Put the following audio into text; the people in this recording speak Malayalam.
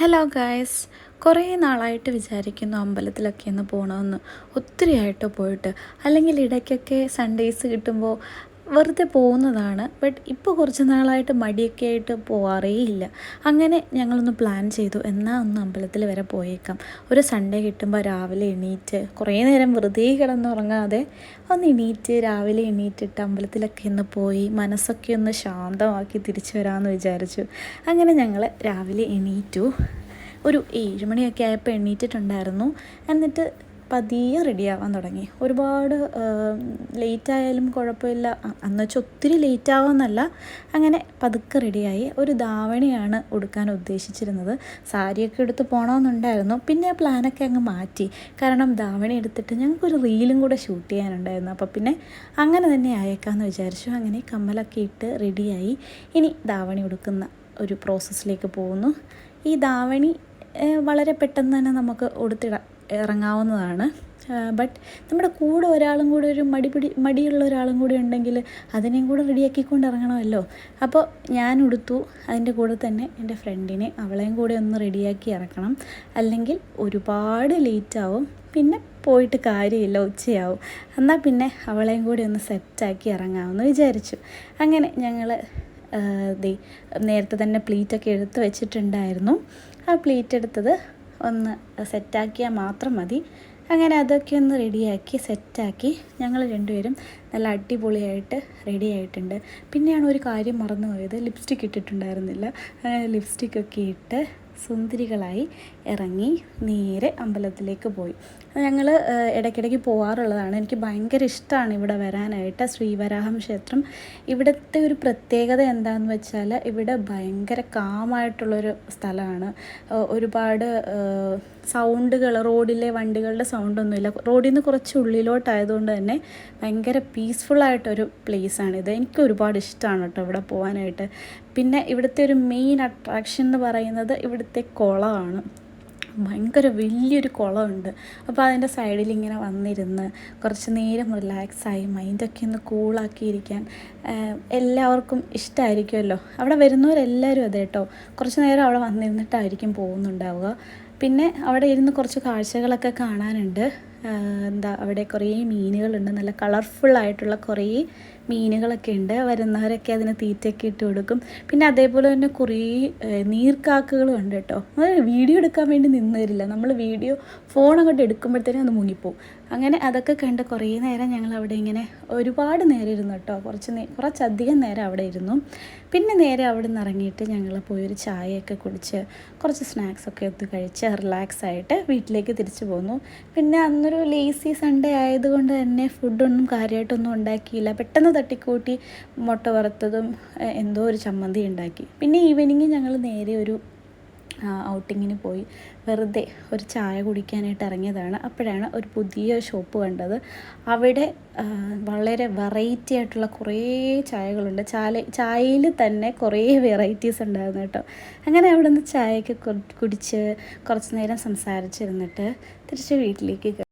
ഹലോ ഗായ്സ്, കുറേ നാളായിട്ട് വിചാരിക്കുന്നു അമ്പലത്തിലൊക്കെ ഒന്ന് പോകണമെന്ന്. ഒത്തിരിയായിട്ട് പോയിട്ട്, അല്ലെങ്കിൽ ഇടയ്ക്കൊക്കെ സൺഡേയ്സ് കിട്ടുമ്പോൾ വെറുതെ പോകുന്നതാണ്. ബട്ട് ഇപ്പോൾ കുറച്ച് നാളായിട്ട് മടിയൊക്കെ ആയിട്ട് പോവാറേ ഇല്ല. അങ്ങനെ ഞങ്ങളൊന്ന് പ്ലാൻ ചെയ്തു, എന്നാൽ ഒന്ന് അമ്പലത്തിൽ വരെ പോയേക്കാം. ഒരു സൺഡേ കിട്ടുമ്പോൾ രാവിലെ എണീറ്റ് കുറേ നേരം വെറുതെ കിടന്നുറങ്ങാതെ ഒന്ന് എണീറ്റ് രാവിലെ എണീറ്റിട്ട് അമ്പലത്തിലൊക്കെ ഒന്ന് പോയി മനസ്സൊക്കെ ഒന്ന് ശാന്തമാക്കി തിരിച്ചു വരാമെന്ന് വിചാരിച്ചു. അങ്ങനെ ഞങ്ങൾ രാവിലെ എണീറ്റു. ഒരു 7 മണിയൊക്കെ ആയപ്പോൾ എണീറ്റിട്ടുണ്ടായിരുന്നു. എന്നിട്ട് പതിയെ റെഡിയാവാൻ തുടങ്ങി. ഒരുപാട് ലേറ്റായാലും കുഴപ്പമില്ല, അന്ന് വെച്ചാൽ ഒത്തിരി ലേറ്റാവാമെന്നല്ല, അങ്ങനെ പതുക്കെ റെഡിയായി. ഒരു ധാവണിയാണ് ഉടുക്കാൻ ഉദ്ദേശിച്ചിരുന്നത്. സാരിയൊക്കെ എടുത്ത് പോകണമെന്നുണ്ടായിരുന്നു. പിന്നെ ആ പ്ലാനൊക്കെ അങ്ങ് മാറ്റി. കാരണം ധാവണി എടുത്തിട്ട് ഞങ്ങൾക്കൊരു റീലും കൂടെ ഷൂട്ട് ചെയ്യാനുണ്ടായിരുന്നു. അപ്പോൾ പിന്നെ അങ്ങനെ തന്നെ ആയേക്കാമെന്ന് വിചാരിച്ചു. അങ്ങനെ കമ്മലൊക്കെ ഇട്ട് റെഡിയായി. ഇനി ധാവണി ഉടുക്കുന്ന ഒരു പ്രോസസ്സിലേക്ക് പോകുന്നു. ഈ ധാവണി വളരെ പെട്ടെന്ന് തന്നെ നമുക്ക് ഇറങ്ങാവുന്നതാണ്. ബട്ട് നമ്മുടെ കൂടെ ഒരാളും കൂടെ ഒരു മടിയുള്ള ഒരാളും കൂടെ ഉണ്ടെങ്കിൽ അതിനെയും കൂടെ റെഡിയാക്കിക്കൊണ്ട് ഇറങ്ങണമല്ലോ. അപ്പോൾ ഞാൻ ഉടുത്തു. അതിൻ്റെ കൂടെ തന്നെ എൻ്റെ ഫ്രണ്ടിനെ, അവളെയും കൂടെ ഒന്ന് റെഡിയാക്കി ഇറക്കണം. അല്ലെങ്കിൽ ഒരുപാട് ലേറ്റാവും, പിന്നെ പോയിട്ട് കാര്യമില്ല, ഉച്ചയാവും. എന്നാൽ പിന്നെ അവളെയും കൂടി ഒന്ന് സെറ്റാക്കി ഇറങ്ങാമെന്ന് വിചാരിച്ചു. അങ്ങനെ ഞങ്ങൾ നേരത്തെ തന്നെ പ്ലീറ്റൊക്കെ എടുത്ത് വെച്ചിട്ടുണ്ടായിരുന്നു. ആ പ്ലീറ്റ് എടുത്തത് ഒന്ന് സെറ്റാക്കിയാൽ മാത്രം മതി. അങ്ങനെ അതൊക്കെ ഒന്ന് റെഡിയാക്കി സെറ്റാക്കി ഞങ്ങൾ രണ്ടുപേരും നല്ല അടിപൊളിയായിട്ട് റെഡി ആയിട്ടുണ്ട്. പിന്നെയാണ് ഒരു കാര്യം മറന്നുപോയത്, ലിപ്സ്റ്റിക്ക് ഇട്ടിട്ടുണ്ടായിരുന്നില്ല. ലിപ്സ്റ്റിക്കൊക്കെ ഇട്ട് സുന്ദരികളായി ഇറങ്ങി നേരെ അമ്പലത്തിലേക്ക് പോയി. ഞങ്ങൾ ഇടയ്ക്കിടയ്ക്ക് പോകാറുള്ളതാണ്. എനിക്ക് ഭയങ്കര ഇഷ്ടമാണ് ഇവിടെ വരാനായിട്ട്. ശ്രീവരാഹം ക്ഷേത്രം, ഇവിടുത്തെ ഒരു പ്രത്യേകത എന്താണെന്ന് വെച്ചാൽ ഇവിടെ ഭയങ്കര കാമായിട്ടുള്ളൊരു സ്ഥലമാണ്. ഒരുപാട് സൗണ്ടുകൾ, റോഡിലെ വണ്ടികളുടെ സൗണ്ടൊന്നുമില്ല. റോഡിൽ നിന്ന് കുറച്ച് ഉള്ളിലോട്ടായതുകൊണ്ട് തന്നെ ഭയങ്കര പീസ്ഫുള്ളായിട്ടൊരു പ്ലേസാണിത്. എനിക്ക് ഒരുപാട് ഇഷ്ടമാണ് കേട്ടോ ഇവിടെ പോകാനായിട്ട്. പിന്നെ ഇവിടുത്തെ ഒരു മെയിൻ അട്രാക്ഷൻ എന്ന് പറയുന്നത് ഇവിടുത്തെ കുളമാണ്. ഭയങ്കര വലിയൊരു കുളമുണ്ട്. അപ്പോൾ അതിൻ്റെ സൈഡിൽ ഇങ്ങനെ വന്നിരുന്ന് കുറച്ച് നേരം റിലാക്സായി മൈൻഡൊക്കെ ഒന്ന് കൂളാക്കിയിരിക്കാൻ എല്ലാവർക്കും ഇഷ്ടമായിരിക്കുമല്ലോ. അവിടെ വരുന്നവരെല്ലാവരും അതെ കേട്ടോ, കുറച്ച് നേരം അവിടെ വന്നിരുന്നിട്ടായിരിക്കും പോകുന്നുണ്ടാവുക. പിന്നെ അവിടെ ഇരുന്ന് കുറച്ച് കാഴ്ചകളൊക്കെ കാണാനുണ്ട്. അവിടെ കുറേ മീനുകളുണ്ട്, നല്ല കളർഫുള്ളായിട്ടുള്ള കുറേ മീനുകളൊക്കെ ഉണ്ട്. വരുന്നവരൊക്കെ അതിന് തീറ്റയൊക്കെ ഇട്ട് കൊടുക്കും. പിന്നെ അതേപോലെ തന്നെ കുറേ നീർക്കാക്കകളും ഉണ്ട് കേട്ടോ. അത് വീഡിയോ എടുക്കാൻ വേണ്ടി നിന്ന് തരില്ല. നമ്മൾ ഫോൺ അങ്ങോട്ട് എടുക്കുമ്പോഴത്തേനും അത് മുങ്ങിപ്പോവും. അങ്ങനെ അതൊക്കെ കണ്ട് കുറേ നേരം ഞങ്ങൾ അവിടെ ഇങ്ങനെ ഒരുപാട് നേരം ഇരുന്നു കേട്ടോ. കുറച്ചധികം നേരം അവിടെ ഇരുന്നു. പിന്നെ നേരെ അവിടെ നിന്ന് ഇറങ്ങിയിട്ട് ഞങ്ങൾ പോയൊരു ചായയൊക്കെ കുടിച്ച് കുറച്ച് സ്നാക്സൊക്കെ ഒത്ത് കഴിച്ച് റിലാക്സായിട്ട് വീട്ടിലേക്ക് തിരിച്ചു പോന്നു. പിന്നെ അന്നൊരു ലേസി സൺഡേ ആയതുകൊണ്ട് തന്നെ ഫുഡൊന്നും കാര്യമായിട്ടൊന്നും ഉണ്ടാക്കിയില്ല. പെട്ടെന്ന് തട്ടിക്കൂട്ടി മുട്ട വറുത്തതും എന്തോ ഒരു ചമ്മന്തി ഉണ്ടാക്കി. പിന്നെ ഈവനിങ് ഞങ്ങൾ നേരെ ഒരു ഔട്ടിങ്ങിന് പോയി. വെറുതെ ഒരു ചായ കുടിക്കാനായിട്ട് ഇറങ്ങിയതാണ്. അപ്പോഴാണ് ഒരു പുതിയ ഷോപ്പ് കണ്ടത്. അവിടെ വളരെ വെറൈറ്റി ആയിട്ടുള്ള കുറേ ചായകളുണ്ട്. ചായയിൽ തന്നെ കുറേ വെറൈറ്റീസ് ഉണ്ടായിരുന്നു കേട്ടോ. അങ്ങനെ അവിടെ നിന്ന് ചായയൊക്കെ കുടിച്ച് കുറച്ച് നേരം സംസാരിച്ചിരുന്നിട്ട് തിരിച്ച് വീട്ടിലേക്ക്